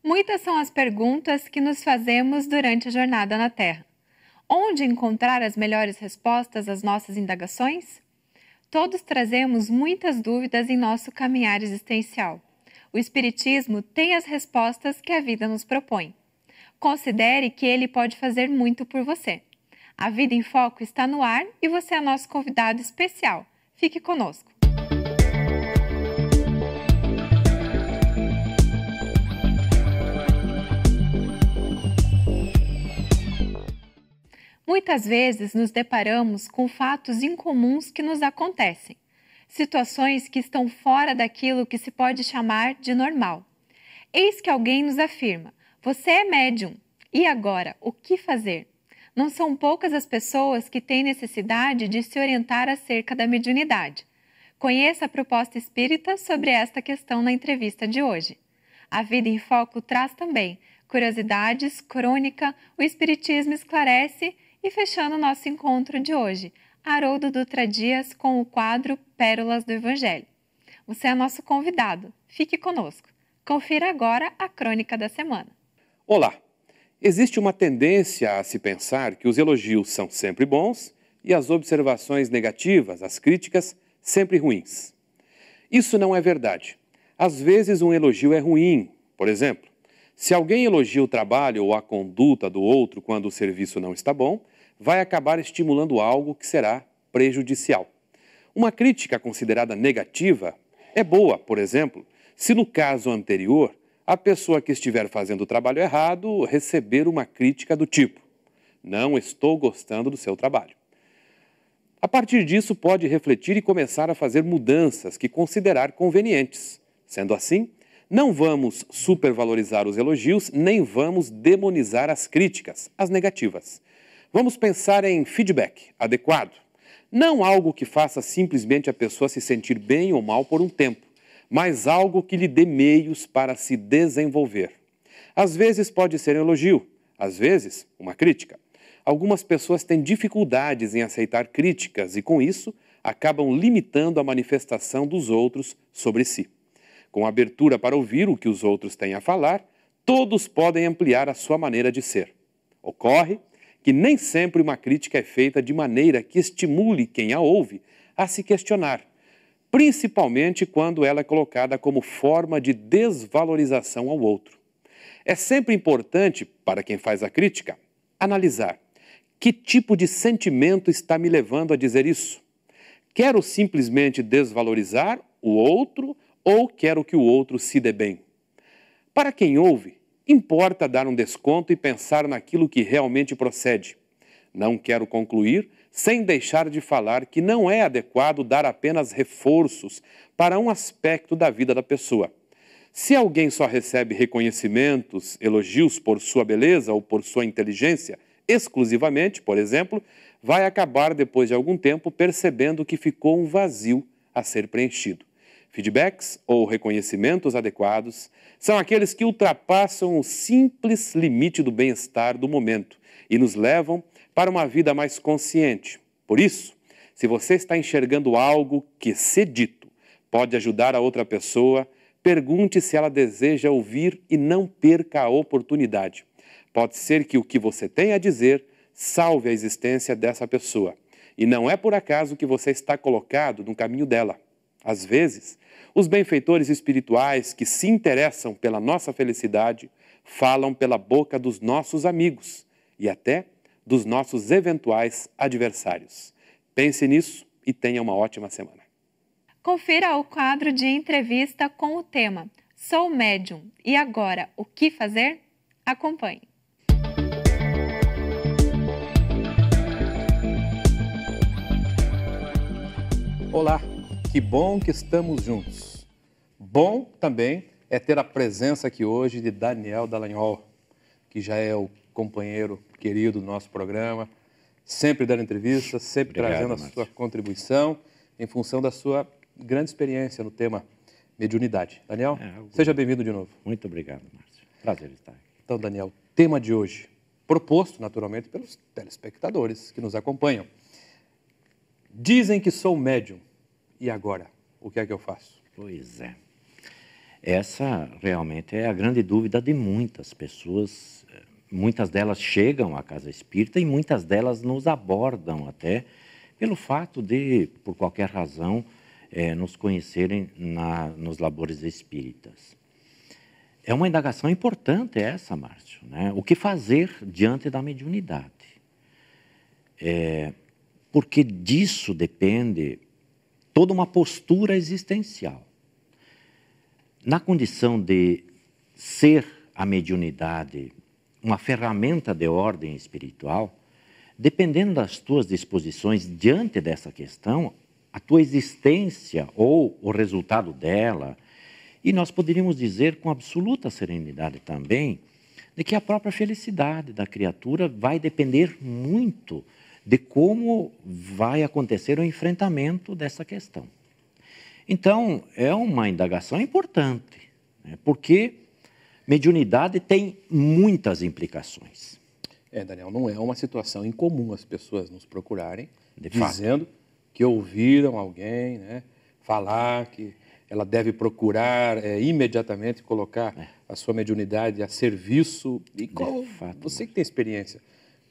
Muitas são as perguntas que nos fazemos durante a jornada na Terra. Onde encontrar as melhores respostas às nossas indagações? Todos trazemos muitas dúvidas em nosso caminhar existencial. O Espiritismo tem as respostas que a vida nos propõe. Considere que ele pode fazer muito por você. A Vida em Foco está no ar e você é nosso convidado especial. Fique conosco. Muitas vezes nos deparamos com fatos incomuns que nos acontecem, situações que estão fora daquilo que se pode chamar de normal. Eis que alguém nos afirma: você é médium, e agora, o que fazer? Não são poucas as pessoas que têm necessidade de se orientar acerca da mediunidade. Conheça a proposta espírita sobre esta questão na entrevista de hoje. A Vida em Foco traz também curiosidades, crônica, o Espiritismo esclarece e fechando o nosso encontro de hoje, Haroldo Dutra Dias com o quadro Pérolas do Evangelho. Você é nosso convidado. Fique conosco. Confira agora a crônica da semana. Olá! Existe uma tendência a se pensar que os elogios são sempre bons e as observações negativas, as críticas, sempre ruins. Isso não é verdade. Às vezes um elogio é ruim. Por exemplo, se alguém elogia o trabalho ou a conduta do outro quando o serviço não está bom, vai acabar estimulando algo que será prejudicial. Uma crítica considerada negativa é boa, por exemplo, se no caso anterior, a pessoa que estiver fazendo o trabalho errado receber uma crítica do tipo: não estou gostando do seu trabalho. A partir disso, pode refletir e começar a fazer mudanças que considerar convenientes. Sendo assim, não vamos supervalorizar os elogios, nem vamos demonizar as críticas, as negativas. Vamos pensar em feedback adequado. Não algo que faça simplesmente a pessoa se sentir bem ou mal por um tempo, mas algo que lhe dê meios para se desenvolver. Às vezes pode ser um elogio, às vezes uma crítica. Algumas pessoas têm dificuldades em aceitar críticas e, com isso, acabam limitando a manifestação dos outros sobre si. Com abertura para ouvir o que os outros têm a falar, todos podem ampliar a sua maneira de ser. Ocorre que nem sempre uma crítica é feita de maneira que estimule quem a ouve a se questionar, principalmente quando ela é colocada como forma de desvalorização ao outro. É sempre importante, para quem faz a crítica, analisar que tipo de sentimento está me levando a dizer isso. Quero simplesmente desvalorizar o outro ou quero que o outro se dê bem? Para quem ouve, importa dar um desconto e pensar naquilo que realmente procede. Não quero concluir sem deixar de falar que não é adequado dar apenas reforços para um aspecto da vida da pessoa. Se alguém só recebe reconhecimentos, elogios por sua beleza ou por sua inteligência, exclusivamente, por exemplo, vai acabar depois de algum tempo percebendo que ficou um vazio a ser preenchido. Feedbacks ou reconhecimentos adequados são aqueles que ultrapassam o simples limite do bem-estar do momento e nos levam para uma vida mais consciente. Por isso, se você está enxergando algo que, se dito, pode ajudar a outra pessoa, pergunte se ela deseja ouvir e não perca a oportunidade. Pode ser que o que você tem a dizer salve a existência dessa pessoa. E não é por acaso que você está colocado no caminho dela. Às vezes, os benfeitores espirituais que se interessam pela nossa felicidade falam pela boca dos nossos amigos e até dos nossos eventuais adversários. Pense nisso e tenha uma ótima semana. Confira o quadro de entrevista com o tema Sou médium, e agora, o que fazer? Acompanhe. Olá, que bom que estamos juntos. Bom também é ter a presença aqui hoje de Daniel Dallagnol, que já é o companheiro querido do nosso programa, sempre dando entrevistas, sempre trazendo a sua contribuição em função da sua grande experiência no tema mediunidade. Daniel, seja bem-vindo de novo. Muito obrigado, Márcio. Prazer estar aqui. Então, Daniel, tema de hoje, proposto naturalmente pelos telespectadores que nos acompanham. Dizem que sou médium. E agora? O que é que eu faço? Pois é. Essa realmente é a grande dúvida de muitas pessoas. Muitas delas chegam à casa espírita e muitas delas nos abordam até pelo fato de, por qualquer razão, nos conhecerem nos labores espíritas. É uma indagação importante essa, Márcio, né? O que fazer diante da mediunidade? Porque disso depende toda uma postura existencial. Na condição de ser a mediunidade uma ferramenta de ordem espiritual, dependendo das tuas disposições diante dessa questão, a tua existência ou o resultado dela, e nós poderíamos dizer com absoluta serenidade também, de que a própria felicidade da criatura vai depender muito de como vai acontecer o enfrentamento dessa questão. Então, é uma indagação importante, né? Porque mediunidade tem muitas implicações. Daniel, não é uma situação incomum as pessoas nos procurarem fato. Dizendo que ouviram alguém, né, falar que ela deve procurar imediatamente colocar a sua mediunidade a serviço. E qual, você que tem experiência,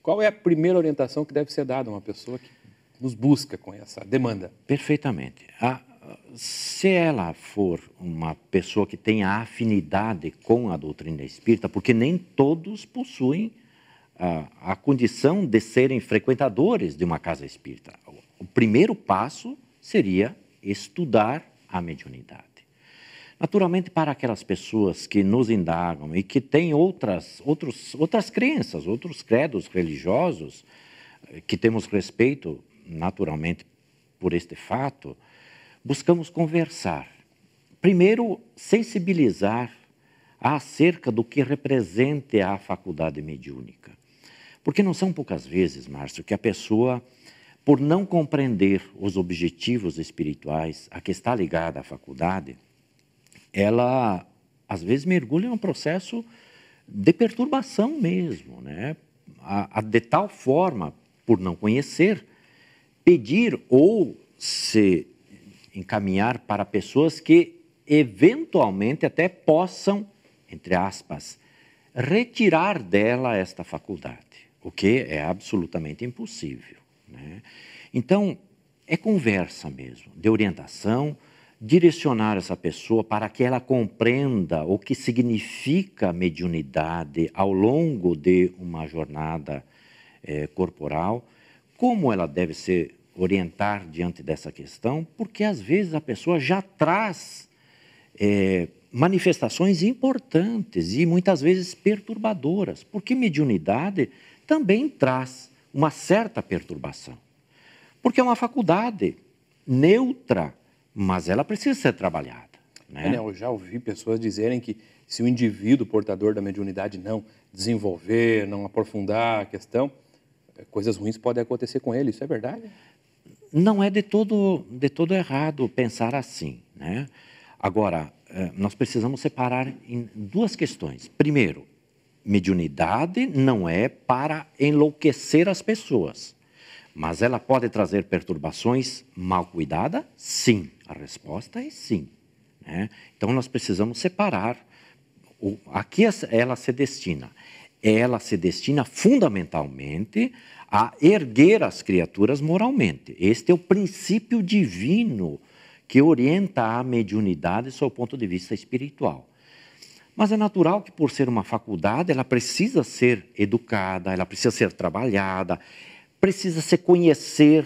qual é a primeira orientação que deve ser dada a uma pessoa que nos busca com essa demanda? Perfeitamente. Se ela for uma pessoa que tenha afinidade com a doutrina espírita, porque nem todos possuem a condição de serem frequentadores de uma casa espírita. O primeiro passo seria estudar a mediunidade. Naturalmente, para aquelas pessoas que nos indagam e que têm outras crenças, outros credos religiosos, que temos respeito, naturalmente, por este fato, buscamos conversar. Primeiro, sensibilizar acerca do que representa a faculdade mediúnica. Porque não são poucas vezes, Márcio, que a pessoa, por não compreender os objetivos espirituais a que está ligada à faculdade, ela, às vezes, mergulha em um processo de perturbação mesmo, né? De tal forma, por não conhecer, pedir ou se encaminhar para pessoas que, eventualmente, até possam, entre aspas, retirar dela esta faculdade, o que é absolutamente impossível, né? Então, é conversa mesmo, de orientação, direcionar essa pessoa para que ela compreenda o que significa mediunidade ao longo de uma jornada corporal, como ela deve se orientar diante dessa questão, porque às vezes a pessoa já traz manifestações importantes e muitas vezes perturbadoras, porque mediunidade também traz uma certa perturbação, porque é uma faculdade neutra, mas ela precisa ser trabalhada, né? Eu já ouvi pessoas dizerem que se o indivíduo portador da mediunidade não desenvolver, não aprofundar a questão, coisas ruins podem acontecer com ele. Isso é verdade? Não é de todo errado pensar assim, né? Agora, nós precisamos separar em duas questões. Primeiro, mediunidade não é para enlouquecer as pessoas, mas ela pode trazer perturbações mal cuidada? Sim. A resposta é sim, né? Então, nós precisamos separar a que ela se destina. Ela se destina fundamentalmente a erguer as criaturas moralmente. Este é o princípio divino que orienta a mediunidade sob o ponto de vista espiritual. Mas é natural que, por ser uma faculdade, ela precisa ser educada, ela precisa ser trabalhada, precisa se conhecer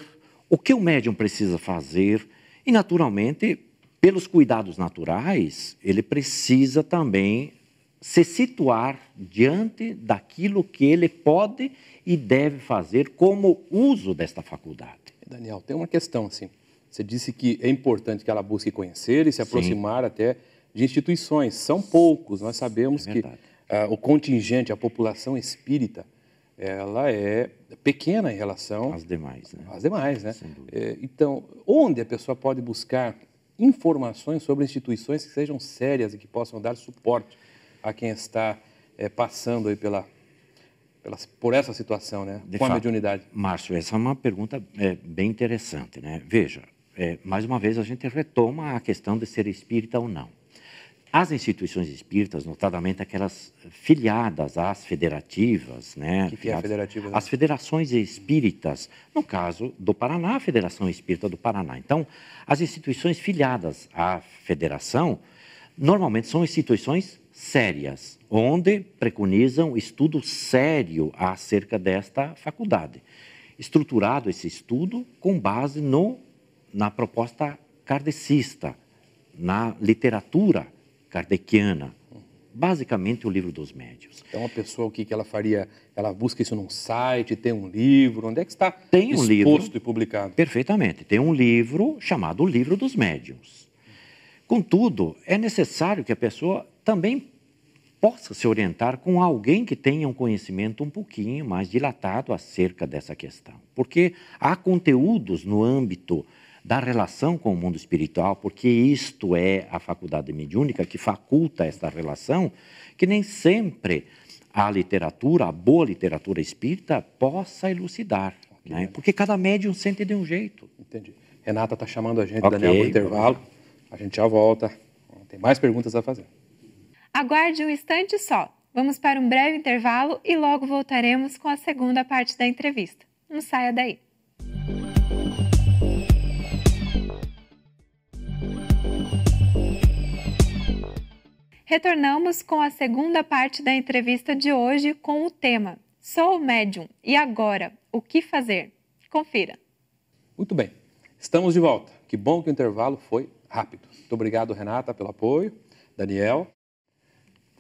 o que o médium precisa fazer e, naturalmente, pelos cuidados naturais, ele precisa também se situar diante daquilo que ele pode e deve fazer como uso desta faculdade. Daniel, tem uma questão assim. Você disse que é importante que ela busque conhecer e se aproximar até de instituições. São poucos, nós sabemos que o contingente, a população espírita, ela é pequena em relação às demais, né? Às demais, né? Então, onde a pessoa pode buscar informações sobre instituições que sejam sérias e que possam dar suporte a quem está passando aí por essa situação, né? Com a mediunidade? Márcio, essa é uma pergunta bem interessante, né? Veja, mais uma vez a gente retoma a questão de ser espírita ou não. As instituições espíritas, notadamente aquelas filiadas às federativas, né? O que é a federativa? As federações espíritas, no caso do Paraná, a Federação Espírita do Paraná. Então, as instituições filiadas à federação, normalmente são instituições sérias, onde preconizam estudo sério acerca desta faculdade. Estruturado esse estudo com base na proposta kardecista, na literatura kardeciana, basicamente o Livro dos Médiuns. Então, a pessoa, o que ela faria? Ela busca isso num site, tem um livro, onde é que está tem um exposto livro, e publicado? Perfeitamente. Tem um livro chamado Livro dos Médiuns. Contudo, é necessário que a pessoa também possa se orientar com alguém que tenha um conhecimento um pouquinho mais dilatado acerca dessa questão. Porque há conteúdos no âmbito da relação com o mundo espiritual, porque isto é a faculdade mediúnica que faculta esta relação, que nem sempre a literatura, a boa literatura espírita, possa elucidar. Né? Porque cada médium sente de um jeito. Entendi. Renata está chamando a gente, Daniel, para o intervalo. A gente já volta. Tem mais perguntas a fazer. Aguarde um instante só. Vamos para um breve intervalo e logo voltaremos com a segunda parte da entrevista. Não saia daí. Retornamos com a segunda parte da entrevista de hoje com o tema Sou médium, e agora? O que fazer? Confira. Muito bem, estamos de volta. Que bom que o intervalo foi rápido. Muito obrigado, Renata, pelo apoio. Daniel,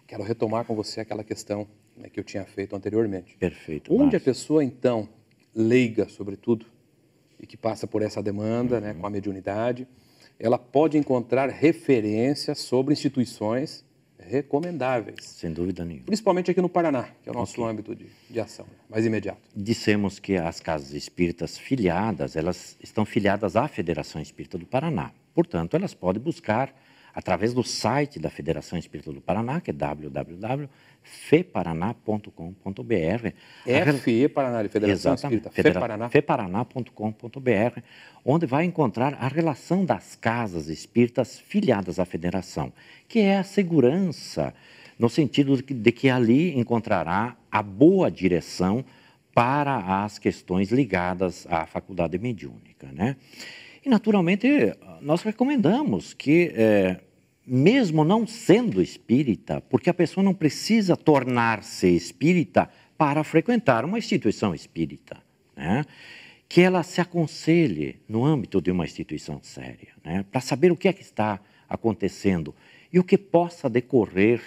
quero retomar com você aquela questão, né, que eu tinha feito anteriormente. Perfeito. Onde Márcio. a pessoa, então, leiga, sobretudo, e que passa por essa demanda, né, com a mediunidade, ela pode encontrar referências sobre instituições recomendáveis. Sem dúvida nenhuma. Principalmente aqui no Paraná, que é o nosso âmbito de ação, mais imediato. Dissemos que as casas espíritas filiadas, elas estão filiadas à Federação Espírita do Paraná. Portanto, elas podem buscar através do site da Federação Espírita do Paraná, que é www.feparaná.com.br. FE Paraná, Federação Espírita, feparaná.com.br, onde vai encontrar a relação das casas espíritas filiadas à Federação, que é a segurança, no sentido de que ali encontrará a boa direção para as questões ligadas à faculdade mediúnica, né? E, naturalmente, nós recomendamos que, mesmo não sendo espírita, porque a pessoa não precisa tornar-se espírita para frequentar uma instituição espírita, né? Que ela se aconselhe no âmbito de uma instituição séria, né? Para saber o que é que está acontecendo e o que possa decorrer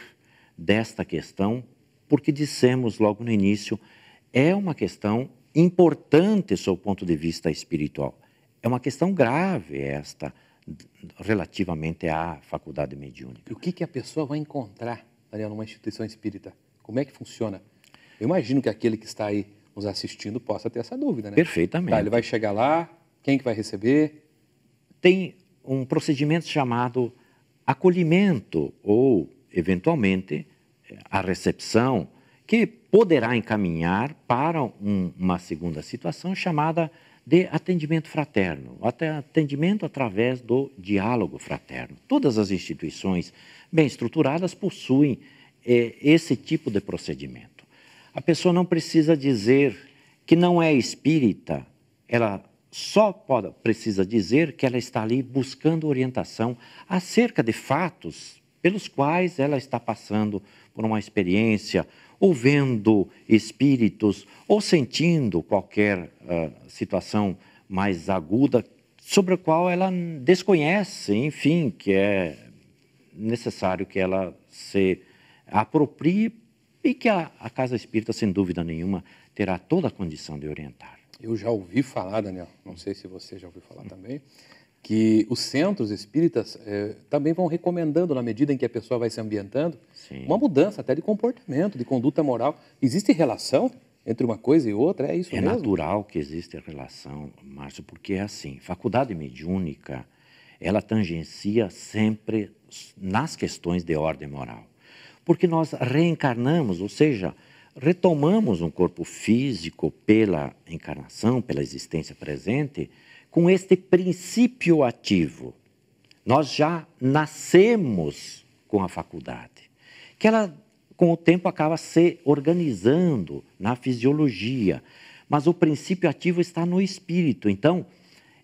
desta questão, porque dissemos logo no início, é uma questão importante sob o ponto de vista espiritual. É uma questão grave esta, relativamente à faculdade mediúnica. E o que a pessoa vai encontrar, Daniel, numa instituição espírita? Como é que funciona? Eu imagino que aquele que está aí nos assistindo possa ter essa dúvida, né? Perfeitamente. Tá, ele vai chegar lá, quem que vai receber? Tem um procedimento chamado acolhimento ou, eventualmente, a recepção, que poderá encaminhar para uma segunda situação chamada de atendimento fraterno, até atendimento através do diálogo fraterno. Todas as instituições bem estruturadas possuem esse tipo de procedimento. A pessoa não precisa dizer que não é espírita, ela só precisa dizer que ela está ali buscando orientação acerca de fatos pelos quais ela está passando por uma experiência, ou vendo espíritos, ou sentindo qualquer situação mais aguda, sobre a qual ela desconhece, enfim, que é necessário que ela se aproprie e que a Casa Espírita, sem dúvida nenhuma, terá toda a condição de orientar. Eu já ouvi falar, Daniel, não sei se você já ouviu falar também, que os centros espíritas também vão recomendando, na medida em que a pessoa vai se ambientando, Sim. uma mudança até de comportamento, de conduta moral. Existe relação entre uma coisa e outra? É isso mesmo? É natural que exista relação, Márcio, porque é assim, faculdade mediúnica, ela tangencia sempre nas questões de ordem moral. Porque nós reencarnamos, ou seja, retomamos um corpo físico pela encarnação, pela existência presente, com este princípio ativo. Nós já nascemos com a faculdade, que ela, com o tempo, acaba se organizando na fisiologia, mas o princípio ativo está no espírito. Então,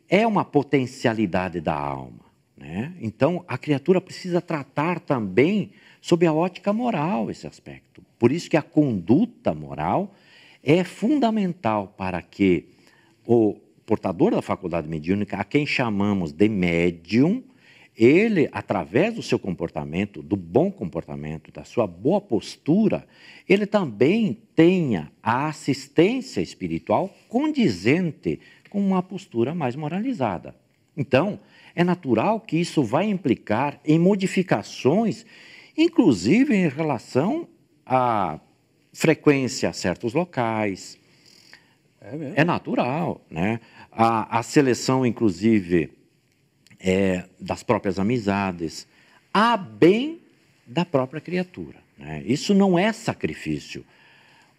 é uma potencialidade da alma, né? Então, a criatura precisa tratar também sob a ótica moral esse aspecto. Por isso que a conduta moral é fundamental para que o portador da faculdade mediúnica, a quem chamamos de médium, ele, através do seu comportamento, do bom comportamento, da sua boa postura, ele também tenha a assistência espiritual condizente com uma postura mais moralizada. Então, é natural que isso vai implicar em modificações, inclusive em relação à frequência a certos locais. É natural, né? A seleção, inclusive, das próprias amizades, a bem da própria criatura, né? Isso não é sacrifício.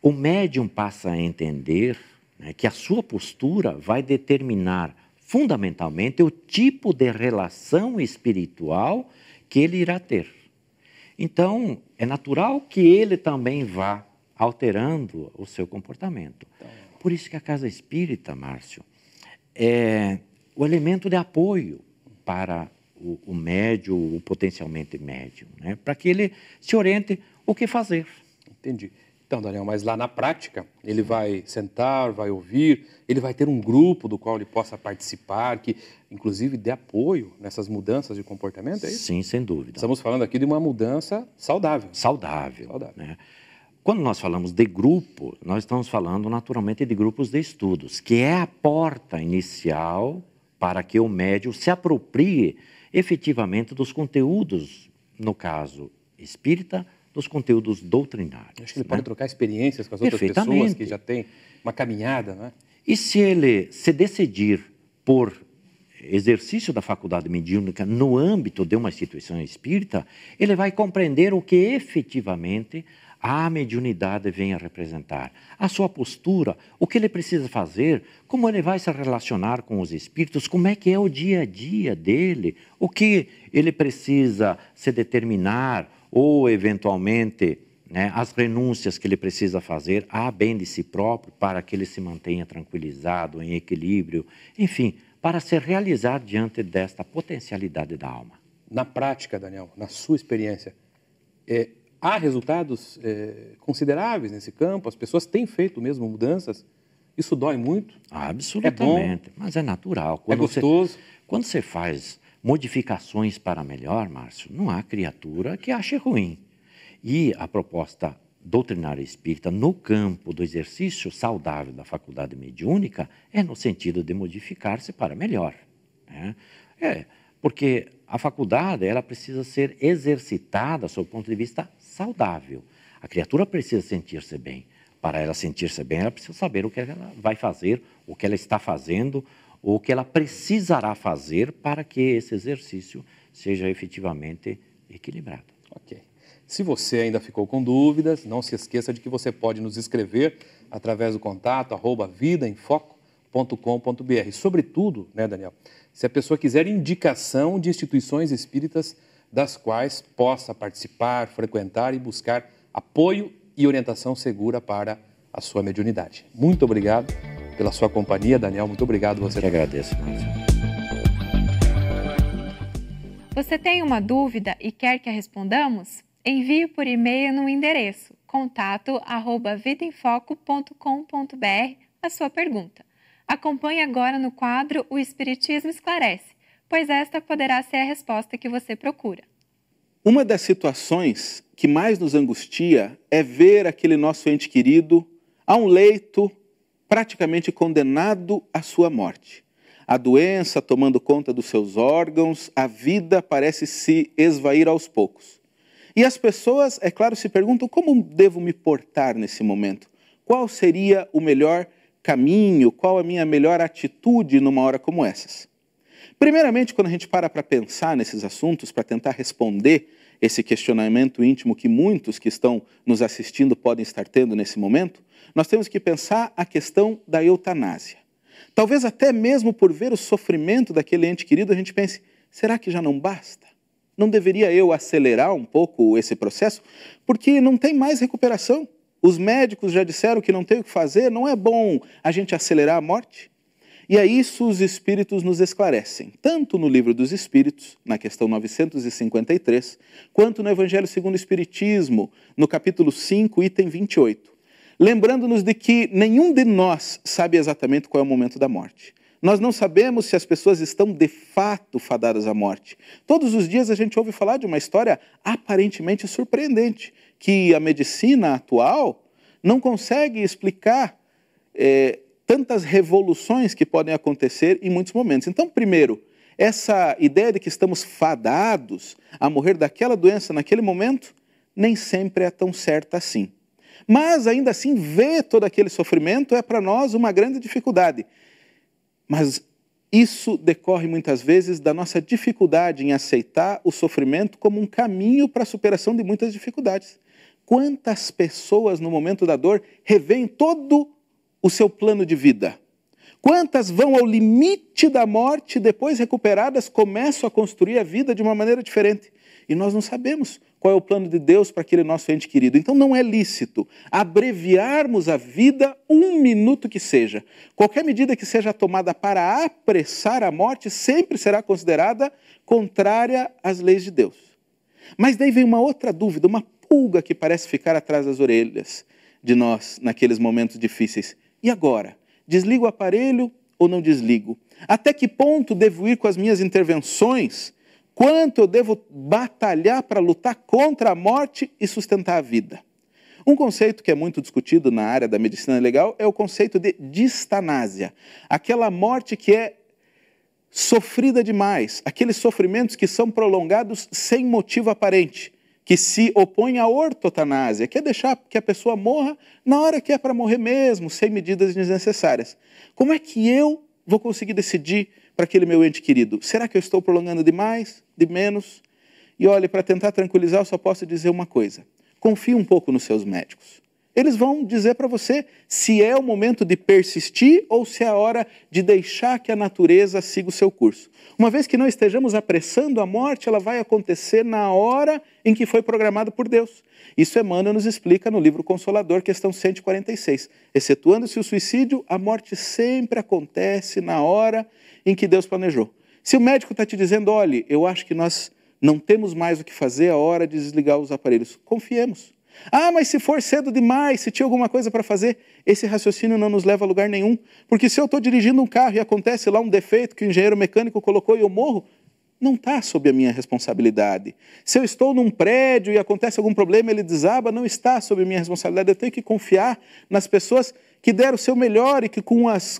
O médium passa a entender, né, que a sua postura vai determinar fundamentalmente o tipo de relação espiritual que ele irá ter. Então, é natural que ele também vá alterando o seu comportamento. Por isso que a casa espírita, Márcio, é o elemento de apoio para o médium, o potencialmente médium, né? Para que ele se oriente o que fazer. Entendi. Então, Daniel, mas lá na prática, ele vai sentar, vai ouvir, ele vai ter um grupo do qual ele possa participar, que inclusive dê apoio nessas mudanças de comportamento, é isso? Sim, sem dúvida. Estamos falando aqui de uma mudança saudável. Saudável. Né? Quando nós falamos de grupo, nós estamos falando naturalmente de grupos de estudos, que é a porta inicial para que o médium se aproprie efetivamente dos conteúdos, no caso espírita, dos conteúdos doutrinários. Acho que ele pode trocar experiências com as outras pessoas que já têm uma caminhada, né? E se ele se decidir por exercício da faculdade mediúnica no âmbito de uma instituição espírita, ele vai compreender o que efetivamente a mediunidade vem a representar, a sua postura, o que ele precisa fazer, como ele vai se relacionar com os espíritos, como é que é o dia a dia dele, o que ele precisa se determinar ou, eventualmente, né, as renúncias que ele precisa fazer a bem de si próprio para que ele se mantenha tranquilizado, em equilíbrio, enfim, para se realizar diante desta potencialidade da alma. Na prática, Daniel, na sua experiência, há resultados consideráveis nesse campo? As pessoas têm feito mesmo mudanças? Isso dói muito? Absolutamente, mas é natural. É gostoso? Quando você faz modificações para melhor, Márcio, não há criatura que ache ruim. E a proposta doutrinária espírita no campo do exercício saudável da faculdade mediúnica é no sentido de modificar-se para melhor, né? Porque a faculdade ela precisa ser exercitada sob o ponto de vista saudável. A criatura precisa sentir-se bem. Para ela sentir-se bem, ela precisa saber o que ela vai fazer, o que ela está fazendo, ou o que ela precisará fazer para que esse exercício seja efetivamente equilibrado. Ok. Se você ainda ficou com dúvidas, não se esqueça de que você pode nos escrever através do contato @vidaemfoco.com.br. Sobretudo, né, Daniel, se a pessoa quiser indicação de instituições espíritas das quais possa participar, frequentar e buscar apoio e orientação segura para a sua mediunidade. Muito obrigado pela sua companhia, Daniel. Muito obrigado você. Eu que agradeço, Márcio. Você tem uma dúvida e quer que a respondamos? Envie por e-mail no endereço contato@vidaemfoco.com.br a sua pergunta. Acompanhe agora no quadro O Espiritismo Esclarece, pois esta poderá ser a resposta que você procura. Uma das situações que mais nos angustia é ver aquele nosso ente querido a um leito praticamente condenado à sua morte. A doença tomando conta dos seus órgãos, a vida parece se esvair aos poucos. E as pessoas, é claro, se perguntam como devo me portar nesse momento? Qual seria o melhor caminho? Qual a minha melhor atitude numa hora como essas? Primeiramente, quando a gente para pensar nesses assuntos, para tentar responder esse questionamento íntimo que muitos que estão nos assistindo podem estar tendo nesse momento, nós temos que pensar a questão da eutanásia. Talvez até mesmo por ver o sofrimento daquele ente querido, a gente pense, será que já não basta? Não deveria eu acelerar um pouco esse processo? Porque não tem mais recuperação. Os médicos já disseram que não tem o que fazer, não é bom a gente acelerar a morte? E a isso os Espíritos nos esclarecem, tanto no Livro dos Espíritos, na questão 953, quanto no Evangelho segundo o Espiritismo, no capítulo 5, item 28. Lembrando-nos de que nenhum de nós sabe exatamente qual é o momento da morte. Nós não sabemos se as pessoas estão de fato fadadas à morte. Todos os dias a gente ouve falar de uma história aparentemente surpreendente, que a medicina atual não consegue explicar tantas revoluções que podem acontecer em muitos momentos. Então, primeiro, essa ideia de que estamos fadados a morrer daquela doença naquele momento, nem sempre é tão certa assim. Mas, ainda assim, ver todo aquele sofrimento é para nós uma grande dificuldade. Mas isso decorre muitas vezes da nossa dificuldade em aceitar o sofrimento como um caminho para a superação de muitas dificuldades. Quantas pessoas no momento da dor revêem todo o seu plano de vida? Quantas vão ao limite da morte e depois recuperadas começam a construir a vida de uma maneira diferente? E nós não sabemos qual é o plano de Deus para aquele nosso ente querido. Então não é lícito abreviarmos a vida um minuto que seja. Qualquer medida que seja tomada para apressar a morte sempre será considerada contrária às leis de Deus. Mas daí vem uma outra dúvida, uma pulga que parece ficar atrás das orelhas de nós naqueles momentos difíceis. E agora? Desligo o aparelho ou não desligo? Até que ponto devo ir com as minhas intervenções? Quanto eu devo batalhar para lutar contra a morte e sustentar a vida? Um conceito que é muito discutido na área da medicina legal é o conceito de distanásia. Aquela morte que é sofrida demais, aqueles sofrimentos que são prolongados sem motivo aparente, que se opõe à ortotanásia, que é deixar que a pessoa morra na hora que é para morrer mesmo, sem medidas desnecessárias. Como é que eu vou conseguir decidir para aquele meu ente querido? Será que eu estou prolongando demais, de menos? E olha, para tentar tranquilizar, eu só posso dizer uma coisa. Confie um pouco nos seus médicos. Eles vão dizer para você se é o momento de persistir ou se é a hora de deixar que a natureza siga o seu curso. Uma vez que não estejamos apressando a morte, ela vai acontecer na hora em que foi programado por Deus. Isso Emmanuel nos explica no livro Consolador, questão 146. Excetuando-se o suicídio, a morte sempre acontece na hora em que Deus planejou. Se o médico está te dizendo, olha, eu acho que nós não temos mais o que fazer, é hora de desligar os aparelhos. Confiemos. Ah, mas se for cedo demais, se tinha alguma coisa para fazer, esse raciocínio não nos leva a lugar nenhum. Porque se eu estou dirigindo um carro e acontece lá um defeito que o engenheiro mecânico colocou e eu morro, não está sob a minha responsabilidade. Se eu estou num prédio e acontece algum problema, ele desaba, não está sob a minha responsabilidade. Eu tenho que confiar nas pessoas que deram o seu melhor e que com as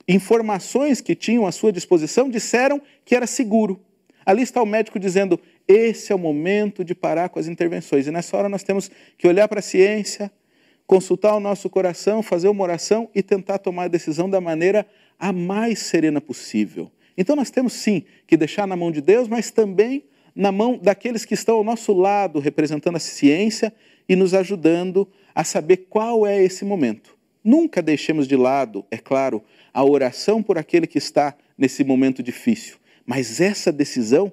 informações que tinham à sua disposição disseram que era seguro. Ali está o médico dizendo, esse é o momento de parar com as intervenções. E nessa hora nós temos que olhar para a ciência, consultar o nosso coração, fazer uma oração e tentar tomar a decisão da maneira a mais serena possível. Então nós temos sim que deixar na mão de Deus, mas também na mão daqueles que estão ao nosso lado, representando a ciência e nos ajudando a saber qual é esse momento. Nunca deixemos de lado, é claro, a oração por aquele que está nesse momento difícil. Mas essa decisão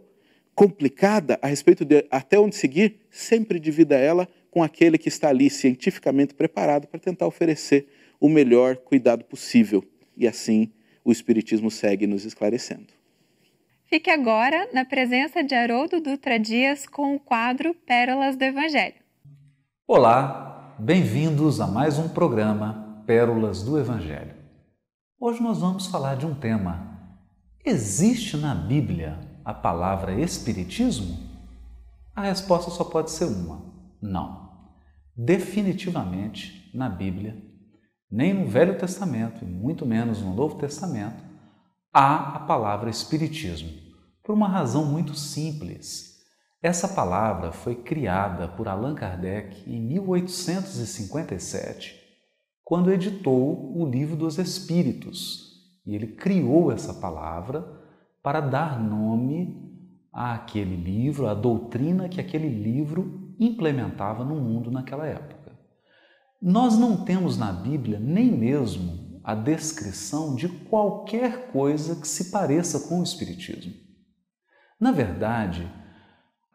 complicada a respeito de até onde seguir, sempre divida ela com aquele que está ali cientificamente preparado para tentar oferecer o melhor cuidado possível. E assim o Espiritismo segue nos esclarecendo. Fique agora na presença de Haroldo Dutra Dias com o quadro Pérolas do Evangelho. Olá, bem-vindos a mais um programa Pérolas do Evangelho. Hoje nós vamos falar de um tema. Existe na Bíblia a palavra Espiritismo? A resposta só pode ser uma: não. Definitivamente, na Bíblia, nem no Velho Testamento e muito menos no Novo Testamento, há a palavra Espiritismo, por uma razão muito simples. Essa palavra foi criada por Allan Kardec em 1857, quando editou o Livro dos Espíritos. E ele criou essa palavra para dar nome àquele livro, à doutrina que aquele livro implementava no mundo naquela época. Nós não temos na Bíblia nem mesmo a descrição de qualquer coisa que se pareça com o Espiritismo. Na verdade,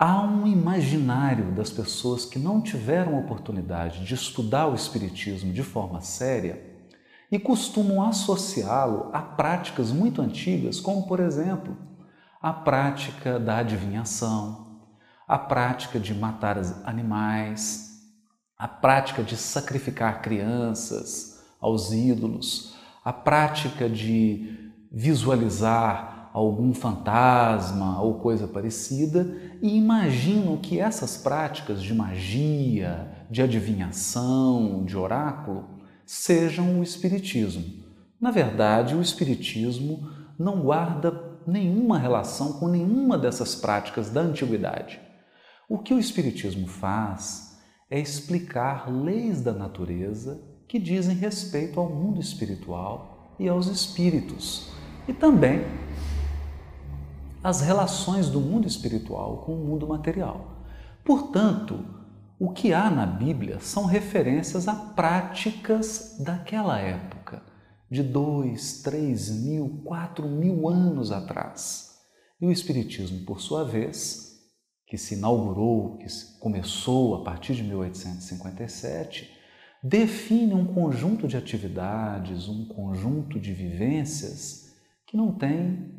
Há um imaginário das pessoas que não tiveram oportunidade de estudar o Espiritismo de forma séria e costumam associá-lo a práticas muito antigas, como, por exemplo, a prática da adivinhação, a prática de matar animais, a prática de sacrificar crianças aos ídolos, a prática de visualizar algum fantasma ou coisa parecida e imaginam que essas práticas de magia, de adivinhação, de oráculo, sejam o Espiritismo. Na verdade, o Espiritismo não guarda nenhuma relação com nenhuma dessas práticas da antiguidade. O que o Espiritismo faz é explicar leis da natureza que dizem respeito ao mundo espiritual e aos espíritos, e também as relações do mundo espiritual com o mundo material. Portanto, o que há na Bíblia são referências a práticas daquela época, de 2, 3 mil, 4 mil anos atrás. E o Espiritismo, por sua vez, que se inaugurou, que começou a partir de 1857, define um conjunto de atividades, um conjunto de vivências que não tem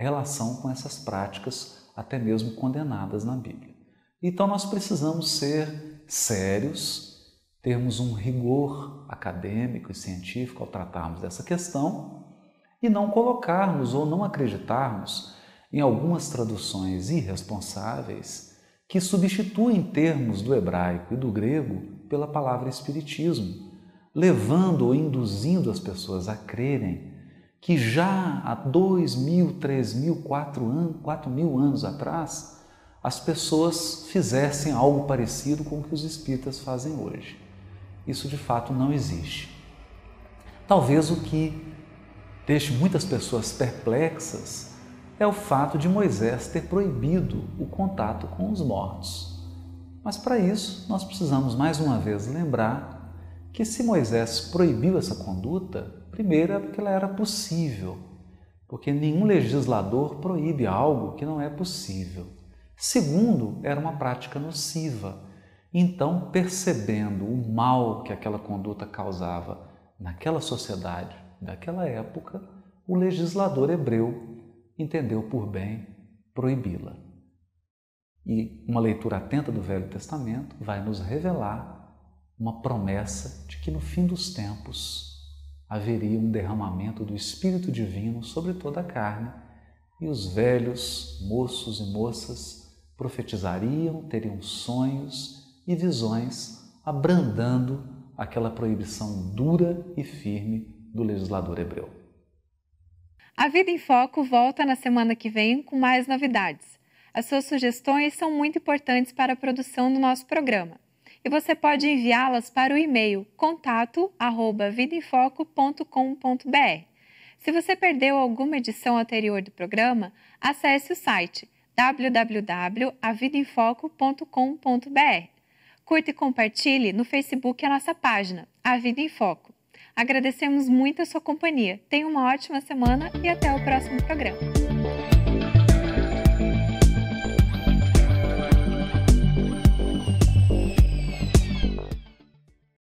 relação com essas práticas, até mesmo condenadas na Bíblia. Então nós precisamos ser sérios, termos um rigor acadêmico e científico ao tratarmos dessa questão e não colocarmos ou não acreditarmos em algumas traduções irresponsáveis que substituem termos do hebraico e do grego pela palavra espiritismo, levando ou induzindo as pessoas a crerem que já há 2 mil, 3 mil, 4 mil anos atrás, as pessoas fizessem algo parecido com o que os espíritas fazem hoje. Isso de fato não existe. Talvez o que deixe muitas pessoas perplexas é o fato de Moisés ter proibido o contato com os mortos. Mas para isso nós precisamos mais uma vez lembrar que se Moisés proibiu essa conduta, primeiro é porque ela era possível, porque nenhum legislador proíbe algo que não é possível. Segundo, era uma prática nociva. Então, percebendo o mal que aquela conduta causava naquela sociedade, daquela época, o legislador hebreu entendeu por bem proibi-la. E uma leitura atenta do Velho Testamento vai nos revelar uma promessa de que no fim dos tempos haveria um derramamento do Espírito Divino sobre toda a carne e os velhos moços e moças profetizariam, teriam sonhos e visões abrandando aquela proibição dura e firme do legislador hebreu. A Vida em Foco volta na semana que vem com mais novidades. As suas sugestões são muito importantes para a produção do nosso programa. E você pode enviá-las para o e-mail contato@vidaemfoco.com.br. Se você perdeu alguma edição anterior do programa, acesse o site www.avidaemfoco.com.br. Curta e compartilhe no Facebook a nossa página, A Vida em Foco. Agradecemos muito a sua companhia. Tenha uma ótima semana e até o próximo programa.